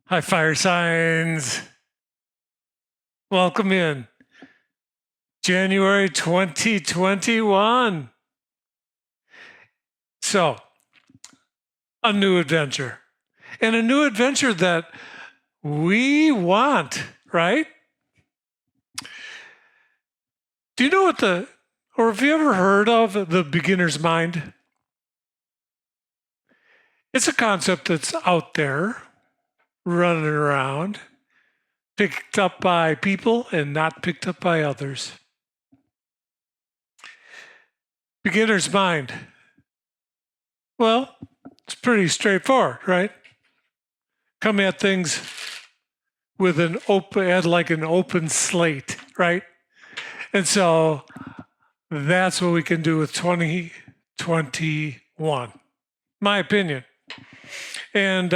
Hi, fire signs. Welcome in. January 2021. So, a new adventure. And a new adventure that we want, right? Do you know or have you ever heard of the beginner's mind? It's a concept that's out there, running around, picked up by people and not picked up by others. Beginner's mind. Well, it's pretty straightforward, right? Come at things with an open slate, right? And so that's what we can do with 2021, my opinion. And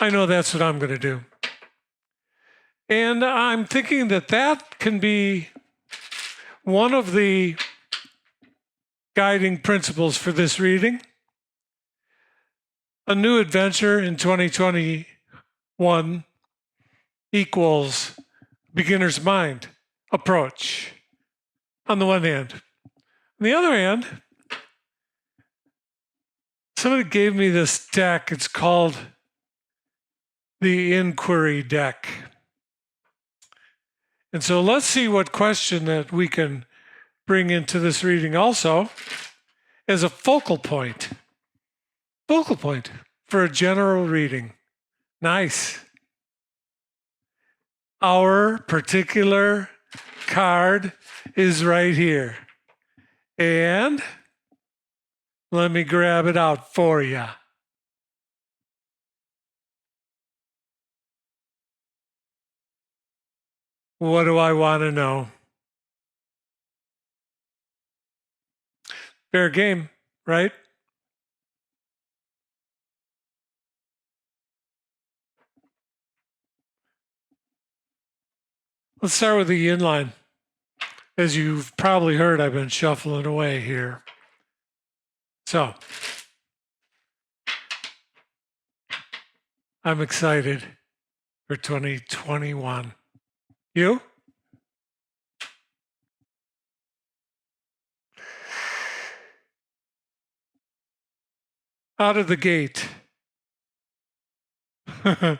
I know that's what I'm going to do. And I'm thinking that can be one of the guiding principles for this reading. A new adventure in 2021 equals beginner's mind approach on the one hand. On the other hand, somebody gave me this deck. It's called the Inquiry deck. And so let's see what question that we can bring into this reading also as a focal point. Focal point for a general reading. Nice. Our particular card is right here. And let me grab it out for you. What do I want to know? Fair game, right? Let's start with the yin line. As you've probably heard, I've been shuffling away here. So, I'm excited for 2021. You? Out of the gate, we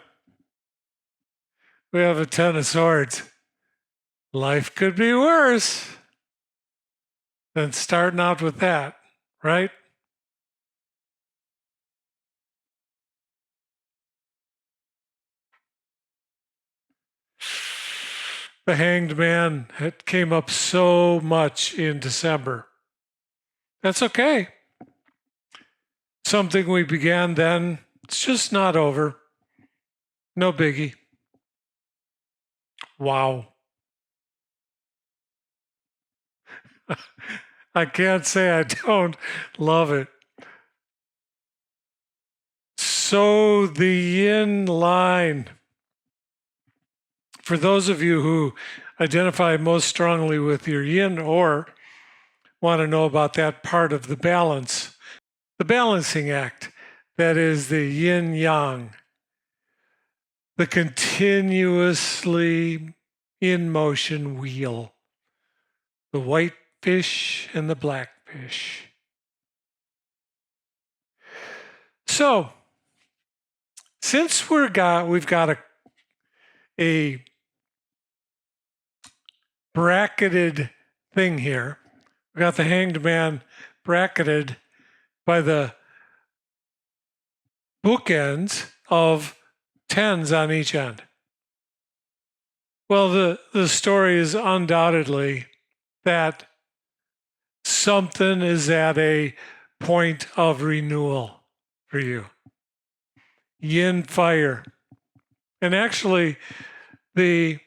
have a 10 of swords. Life could be worse than starting out with that, right? The Hanged Man came up so much in December. That's okay. Something we began then, it's just not over. No biggie. Wow. I can't say I don't love it. So the yin line. For those of you who identify most strongly with your yin or want to know about that part of the balance, the balancing act, that is the yin yang, the continuously in motion wheel, the white fish and the black fish. So, since we've got a bracketed thing here, we got the Hanged Man bracketed by the bookends of 10s on each end. Well, the story is undoubtedly that something is at a point of renewal for you. Yin fire. And actually, the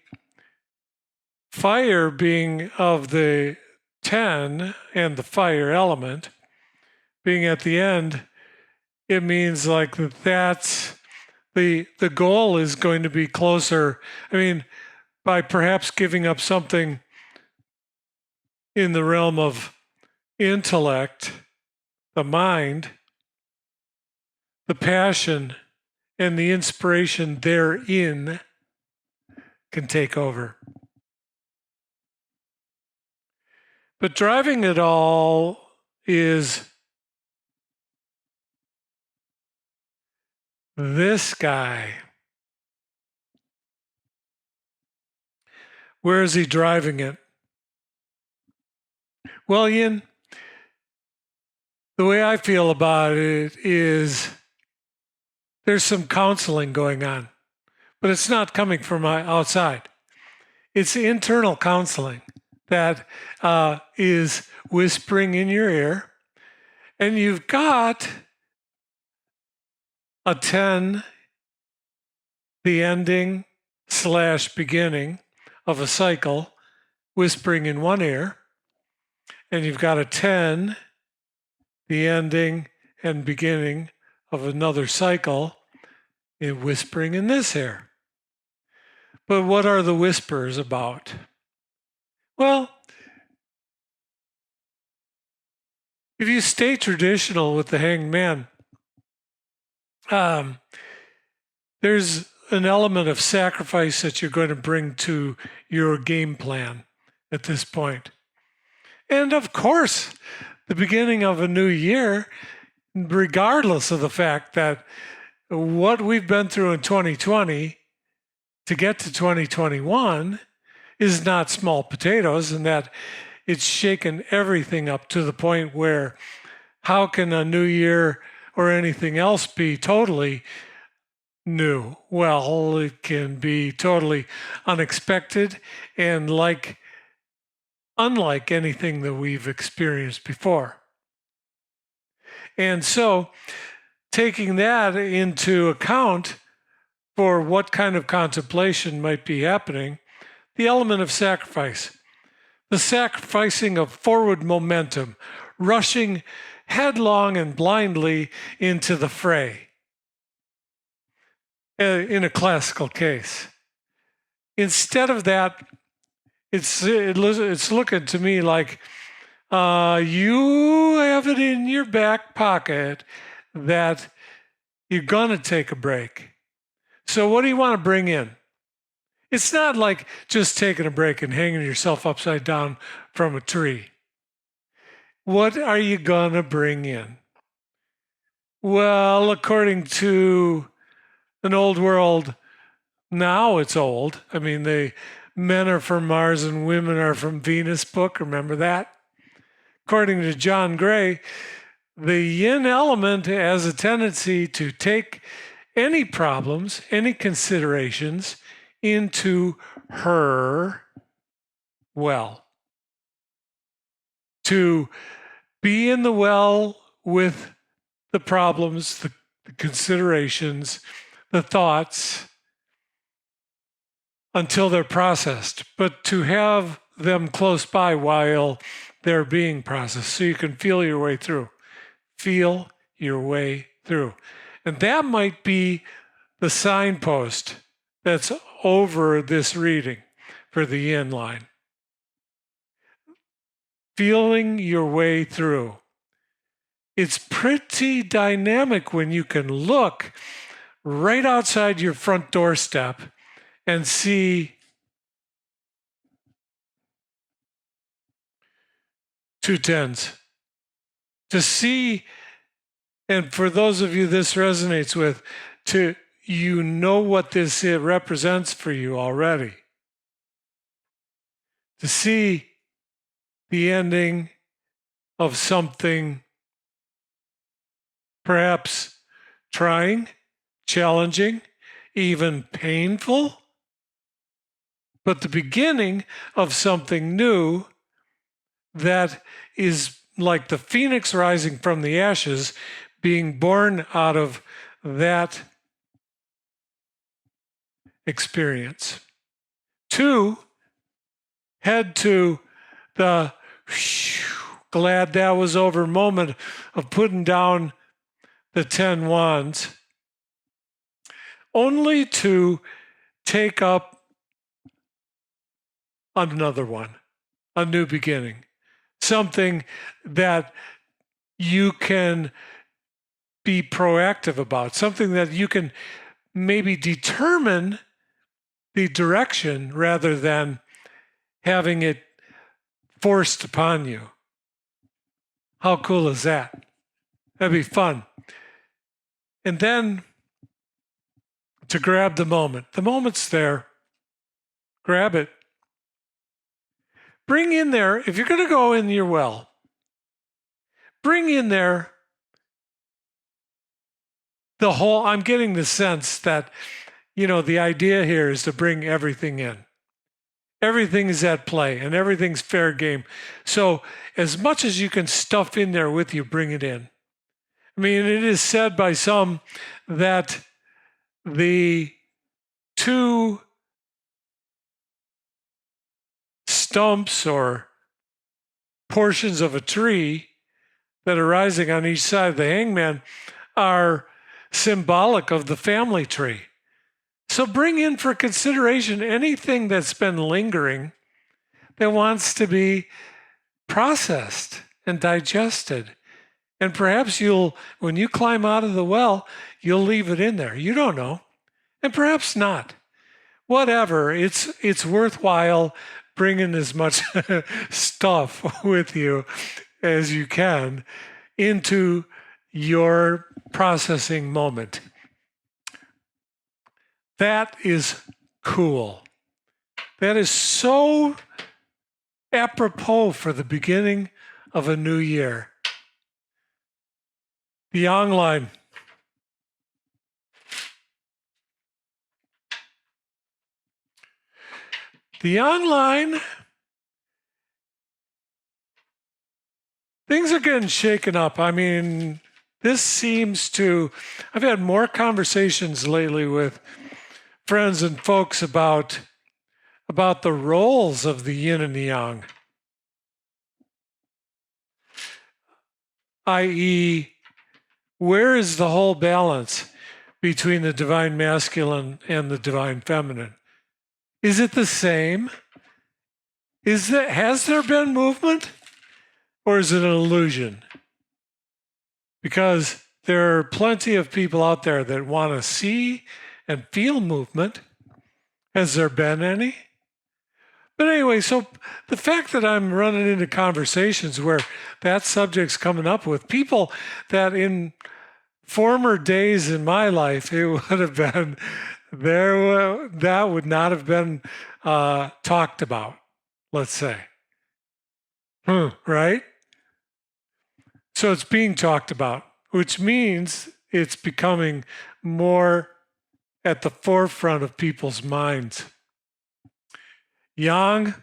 fire being of the 10 and the fire element being at the end, it means like that's the goal is going to be closer. I mean, by perhaps giving up something in the realm of intellect, the mind, the passion and the inspiration therein can take over. But driving it all is this guy. Where is he driving it? Well, Ian, the way I feel about it is there's some counseling going on, but it's not coming from outside. It's internal counseling that is whispering in your ear. And you've got a 10, the ending / beginning of a cycle, whispering in one ear. And you've got a 10, the ending and beginning of another cycle, whispering in this ear. But what are the whispers about? Well, if you stay traditional with the Hanged Man, there's an element of sacrifice that you're going to bring to your game plan at this point. And of course, the beginning of a new year, regardless of the fact that what we've been through in 2020 to get to 2021 is not small potatoes, and that it's shaken everything up to the point where how can a new year or anything else be totally new? Well, it can be totally unexpected and unlike anything that we've experienced before. And so taking that into account for what kind of contemplation might be happening, the element of sacrifice, the sacrificing of forward momentum, rushing headlong and blindly into the fray in a classical case. Instead of that, it's looking to me like you have it in your back pocket that you're going to take a break. So what do you want to bring in? It's not like just taking a break and hanging yourself upside down from a tree. What are you going to bring in? Well, according to an old world, now it's old. I mean, the men are from Mars and women are from Venus book. Remember that? According to John Gray, the yin element has a tendency to take any problems, any considerations into her well. To be in the well with the problems, the considerations, the thoughts until they're processed, but to have them close by while they're being processed so you can feel your way through. Feel your way through. And that might be the signpost that's over this reading for the yin line. Feeling your way through. It's pretty dynamic when you can look right outside your front doorstep and see two tens. To see, and for those of you this resonates with, you know what this represents for you already. To see the ending of something perhaps trying, challenging, even painful, but the beginning of something new that is like the phoenix rising from the ashes, being born out of that experience. 2, head to the glad that was over moment of putting down the 10 wands, only to take up another one, a new beginning, something that you can be proactive about, something that you can maybe determine the direction rather than having it forced upon you. How cool is that? That'd be fun. And then to grab the moment. The moment's there. Grab it. Bring in there, if you're going to go in your well, bring in there the whole, I'm getting the sense that, the idea here is to bring everything in. Everything is at play and everything's fair game. So as much as you can stuff in there with you, bring it in. I mean, it is said by some that the two stumps or portions of a tree that are rising on each side of the hangman are symbolic of the family tree. So bring in for consideration anything that's been lingering that wants to be processed and digested. And perhaps when you climb out of the well, you'll leave it in there. You don't know. And perhaps not. Whatever, it's worthwhile bringing as much stuff with you as you can into your processing moment. That is cool. That is so apropos for the beginning of a new year. The Yang line. The Yang line, things are getting shaken up. I mean, this seems to, I've had more conversations lately with friends and folks about the roles of the yin and the yang, i.e., where is the whole balance between the divine masculine and the divine feminine? Is it the same? Has there been movement? Or is it an illusion? Because there are plenty of people out there that want to see and feel movement. Has there been any? But anyway, so the fact that I'm running into conversations where that subject's coming up with people that in former days in my life, it would have been there, that would not have been talked about, let's say. Right? So it's being talked about, which means it's becoming more at the forefront of people's minds. Yang,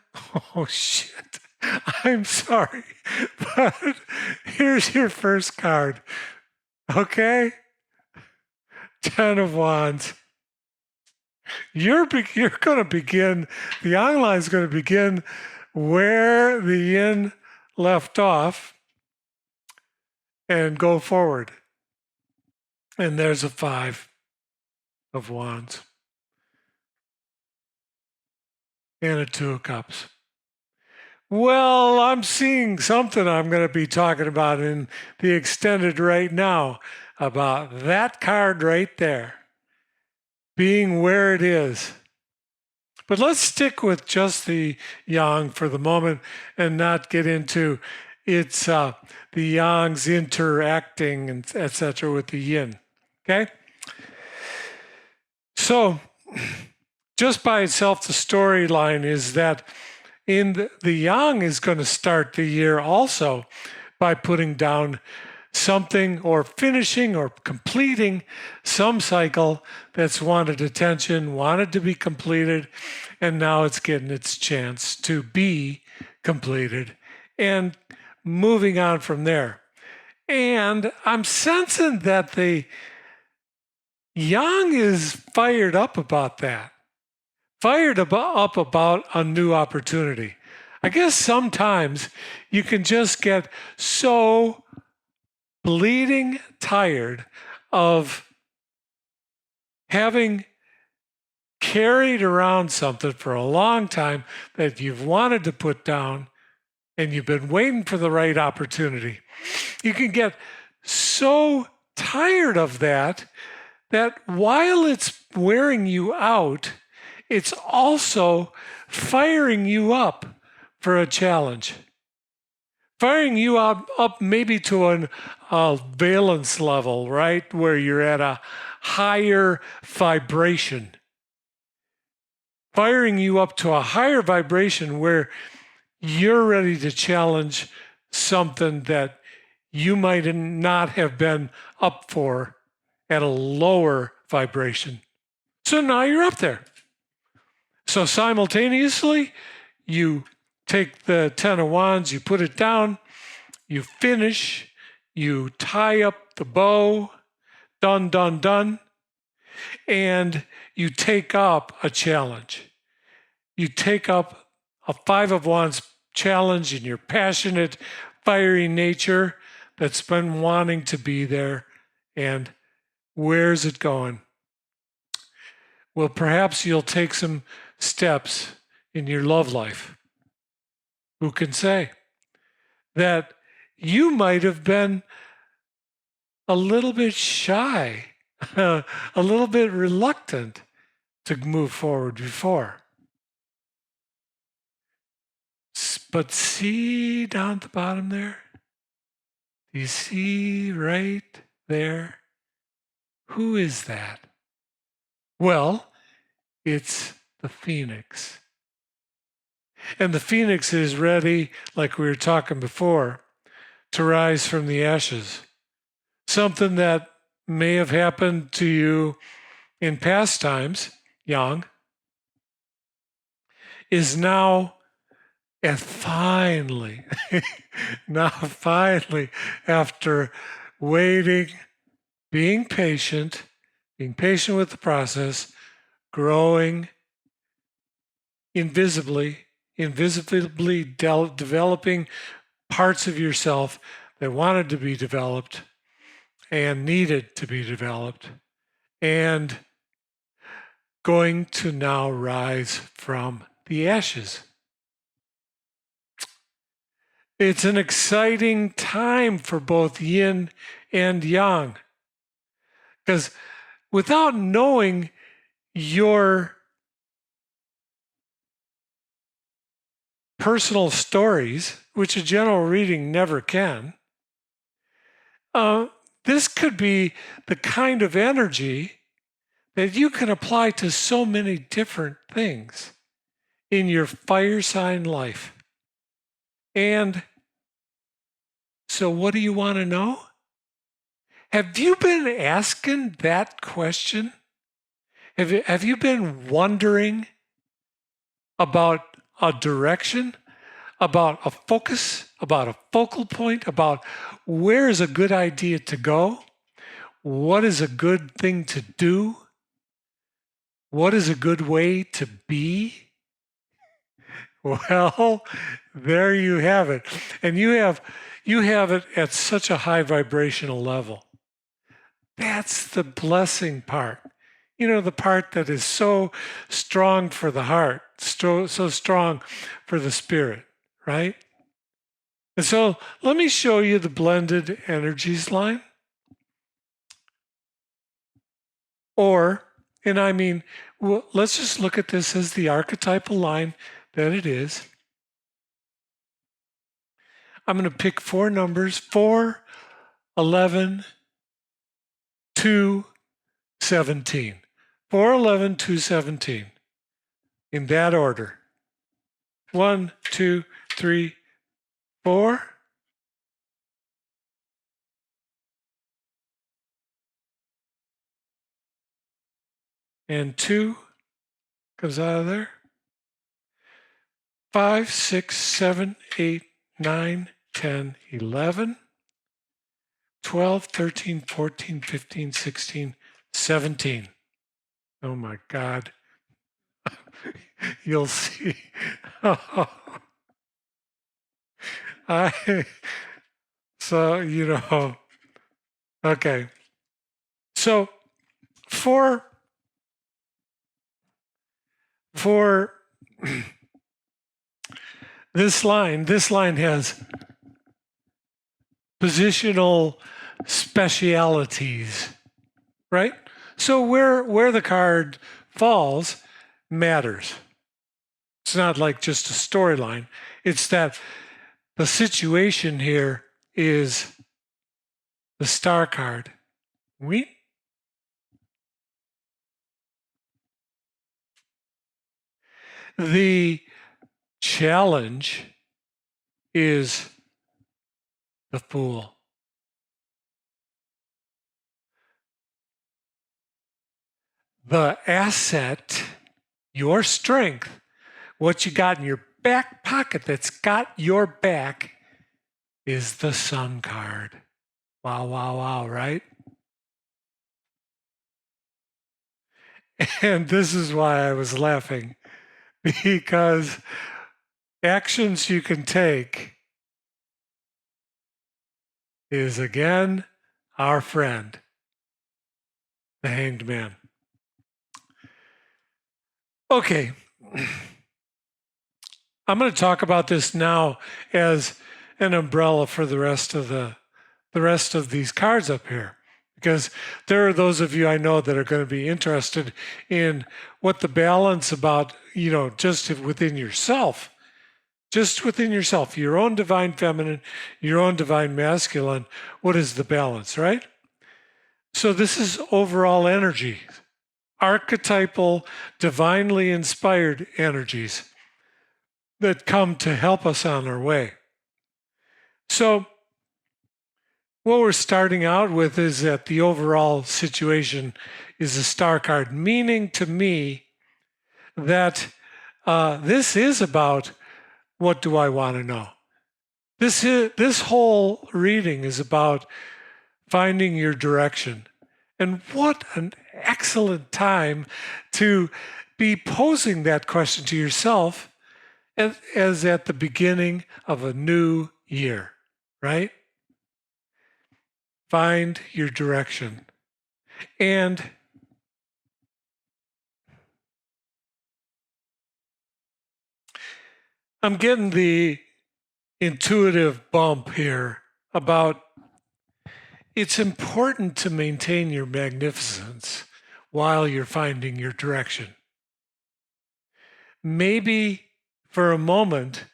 oh shit, I'm sorry, but here's your first card, okay? 10 of Wands. You're going to begin, the Yang line is going to begin where the Yin left off and go forward. And there's a 5 of Wands. And a 2 of Cups. Well, I'm seeing something I'm going to be talking about in the extended right now about that card right there being where it is. But let's stick with just the Yang for the moment and not get into its the Yang's interacting and etc. with the Yin. Okay? So just by itself, the storyline is that the Yang is going to start the year also by putting down something or finishing or completing some cycle that's wanted attention, wanted to be completed, and now it's getting its chance to be completed and moving on from there. And I'm sensing that the Yang is fired up about that. Fired up about a new opportunity. I guess sometimes you can just get so bleeding tired of having carried around something for a long time that you've wanted to put down and you've been waiting for the right opportunity. You can get so tired of that that while it's wearing you out, it's also firing you up for a challenge. Firing you up maybe to a valence level, right? Where you're at a higher vibration. Firing you up to a higher vibration where you're ready to challenge something that you might not have been up for at a lower vibration. So now you're up there. So simultaneously, you take the 10 of Wands, you put it down, you finish, you tie up the bow, done, done, done, and you take up a challenge. You take up a 5 of Wands challenge in your passionate, fiery nature that's been wanting to be there. And where's it going? Well, perhaps you'll take some steps in your love life. Who can say that you might have been a little bit shy, a little bit reluctant to move forward before. But see down at the bottom there? Do you see right there? Who is that? Well, it's the phoenix. And the phoenix is ready, like we were talking before, to rise from the ashes. Something that may have happened to you in past times, young, is now, and finally, after waiting, being patient with the process, growing invisibly developing parts of yourself that wanted to be developed and needed to be developed, and going to now rise from the ashes. It's an exciting time for both yin and yang, because without knowing your personal stories, which a general reading never can, this could be the kind of energy that you can apply to so many different things in your fire sign life. And so what do you want to know? Have you been asking that question? Have you been wondering about a direction, about a focus, about a focal point, about where is a good idea to go? What is a good thing to do? What is a good way to be? Well, there you have it. And you have it at such a high vibrational level. That's the blessing part. You know, the part that is so strong for the heart, so strong for the spirit, right? And so let me show you the blended energies line. Let's just look at this as the archetypal line that it is. I'm going to pick 4 numbers, 4, 11, 2, 17. 4, 11, 2, 17. In that order. 1, 2, 3, 4. And 2 comes out of there. 5, 6, 7, 8, 9, 10, 11, 12, 13, 14, 15, 16, 17. Oh my God. You'll see. Okay. So for this line has positional specialities, right? So where the card falls matters. It's not like just a storyline. It's that the situation here is the star card. The challenge is the Fool. The asset, your strength, what you got in your back pocket that's got your back is the Sun card. Wow, wow, wow, right? And this is why I was laughing, because actions you can take is again our friend, the Hanged Man. Okay, I'm going to talk about this now as an umbrella for the rest of these cards up here, because there are those of you I know that are going to be interested in what the balance about, just within yourself, your own divine feminine, your own divine masculine. What is the balance, right? So this is overall energy, archetypal, divinely inspired energies that come to help us on our way. So what we're starting out with is that the overall situation is a star card, meaning to me that this is about what do I want to know. This whole reading is about finding your direction. And what an excellent time to be posing that question to yourself as at the beginning of a new year, right? Find your direction. And I'm getting the intuitive bump here about it's important to maintain your magnificence while you're finding your direction. Maybe for a moment,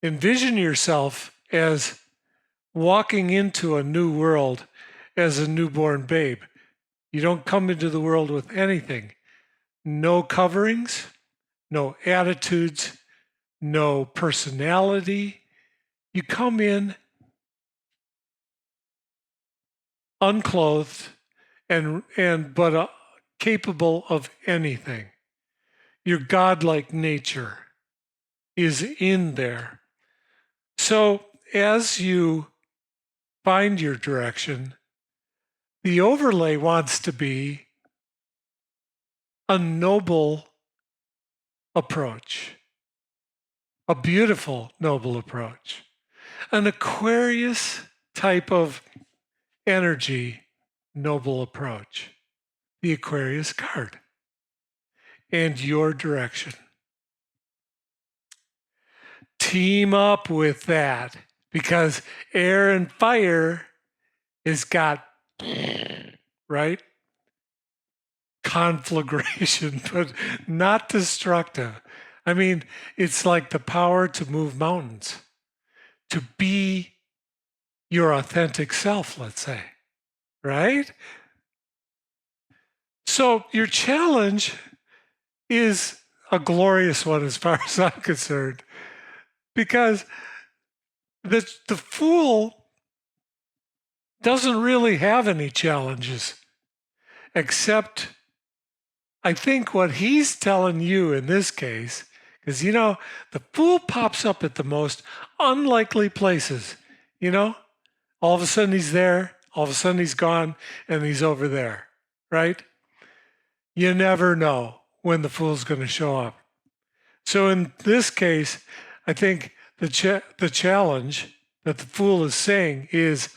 envision yourself as walking into a new world as a newborn babe. You don't come into the world with anything. No coverings, no attitudes, no personality. You come in unclothed but capable of anything. Your godlike nature is in there. So as you find your direction, the overlay wants to be a noble approach, a beautiful, noble approach, an Aquarius type of energy, noble approach, the Aquarius card, and your direction. Team up with that, because air and fire has got, right? Conflagration, but not destructive. I mean, it's like the power to move mountains, to be your authentic self, let's say, right? So your challenge is a glorious one as far as I'm concerned, because the Fool doesn't really have any challenges, except I think what he's telling you in this case, because the Fool pops up at the most unlikely places. All of a sudden he's there, all of a sudden he's gone, and he's over there, right? You never know when the Fool's going to show up. So in this case, I think the challenge that the Fool is saying is,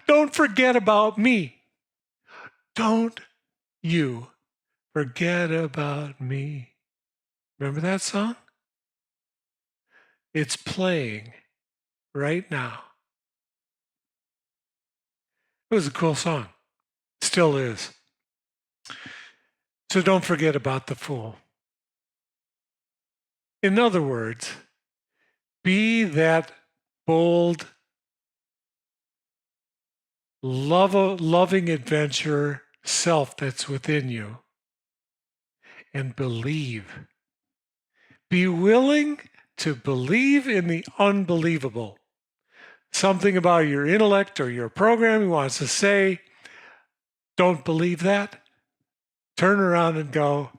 don't forget about me. Don't you forget about me. Remember that song? It's playing right now. It was a cool song. Still is. So don't forget about the Fool. In other words, be that bold, loving adventurer self that's within you, and believe. Be willing to believe in the unbelievable. Something about your intellect or your programming wants to say, don't believe that. Turn around and go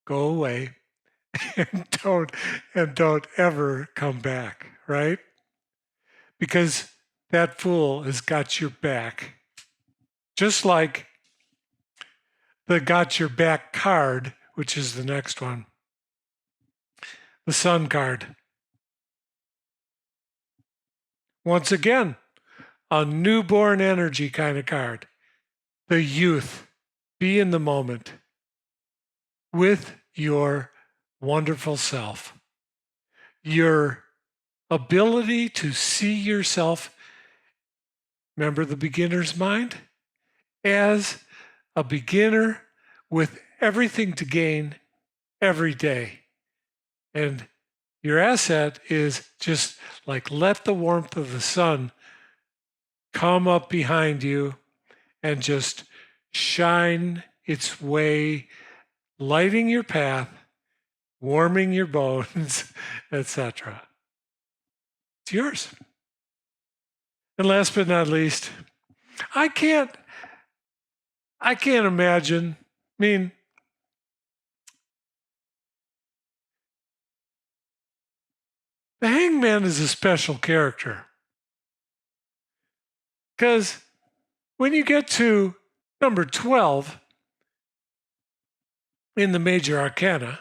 away, and don't ever come back, right? Because that Fool has got your back. Just like the got your back card, which is the next one, the Sun card. Once again, a newborn energy kind of card. The youth. Be in the moment with your wonderful self. Your ability to see yourself, remember the beginner's mind, as a beginner with everything to gain every day. And your asset is just like let the warmth of the sun come up behind you and just shine its way, lighting your path, warming your bones, etc. It's yours. And last but not least, I can't imagine, I mean, the Hangman is a special character. Because when you get to number 12 in the major arcana,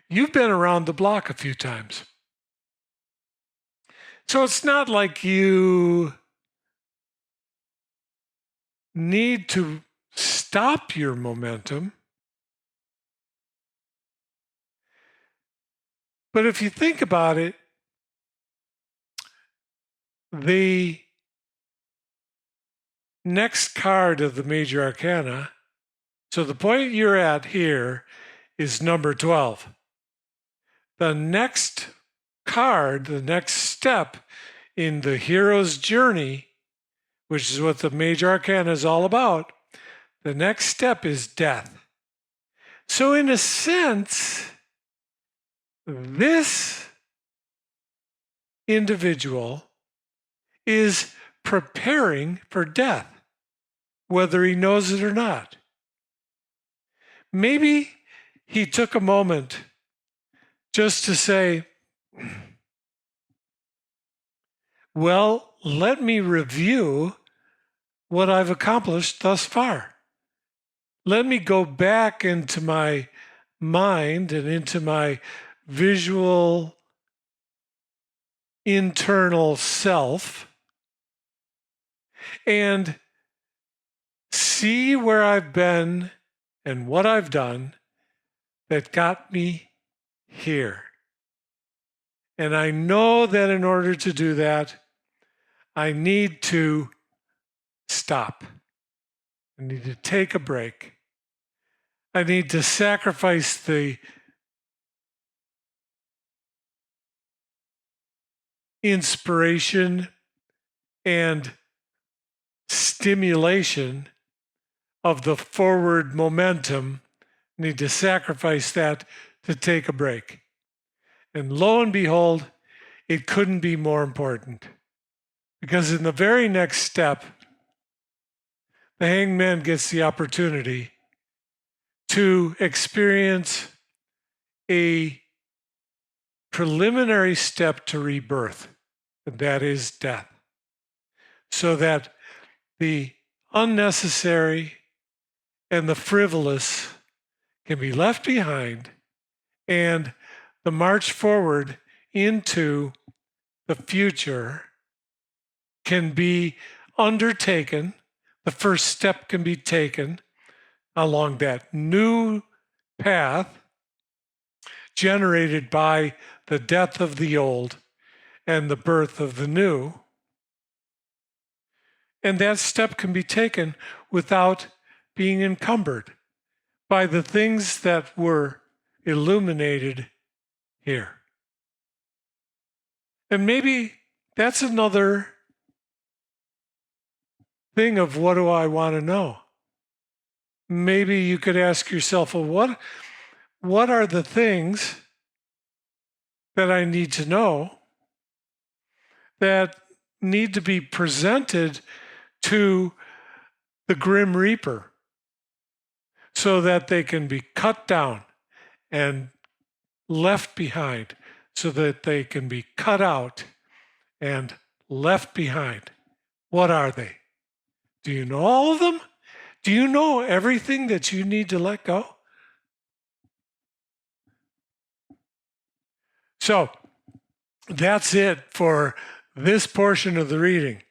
you've been around the block a few times. So it's not like you need to stop your momentum. But if you think about it, the next card of the major arcana, so the point you're at here is number 12. The next card, the next step in the hero's journey, which is what the major arcana is all about, the next step is death. So in a sense, this individual is preparing for death, whether he knows it or not. Maybe he took a moment just to say, well, let me review what I've accomplished thus far. Let me go back into my mind and into my visual internal self and see where I've been and what I've done that got me here. And I know that in order to do that, I need to stop. I need to take a break. I need to sacrifice the inspiration and stimulation of the forward momentum. I need to sacrifice that to take a break. And lo and behold, it couldn't be more important. Because in the very next step, the Hangman gets the opportunity to experience a preliminary step to rebirth, and that is death. So that the unnecessary and the frivolous can be left behind, and the march forward into the future can be undertaken. The first step can be taken along that new path generated by the death of the old and the birth of the new. And that step can be taken without being encumbered by the things that were illuminated here. And maybe that's another thing of what do I want to know? Maybe you could ask yourself, well, what are the things that I need to know that need to be presented to the Grim Reaper so that they can be cut down and left behind, so that they can be cut out and left behind? What are they? Do you know all of them? Do you know everything that you need to let go? So that's it for this portion of the reading.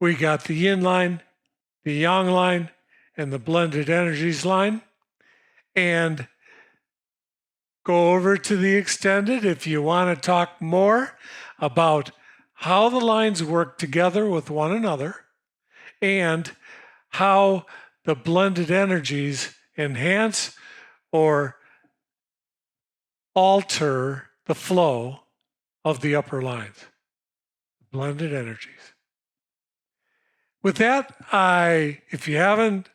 We got the yin line, the yang line, and the blended energies line. And go over to the extended if you want to talk more about how the lines work together with one another and how the blended energies enhance or alter the flow of the upper lines, blended energies. With that, if you haven't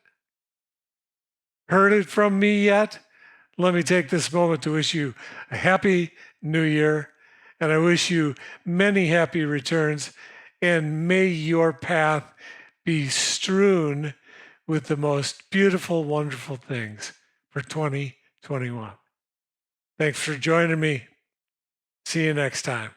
heard it from me yet, let me take this moment to wish you a happy new year, and I wish you many happy returns, and may your path be strewn with the most beautiful, wonderful things for 2021. Thanks for joining me. See you next time.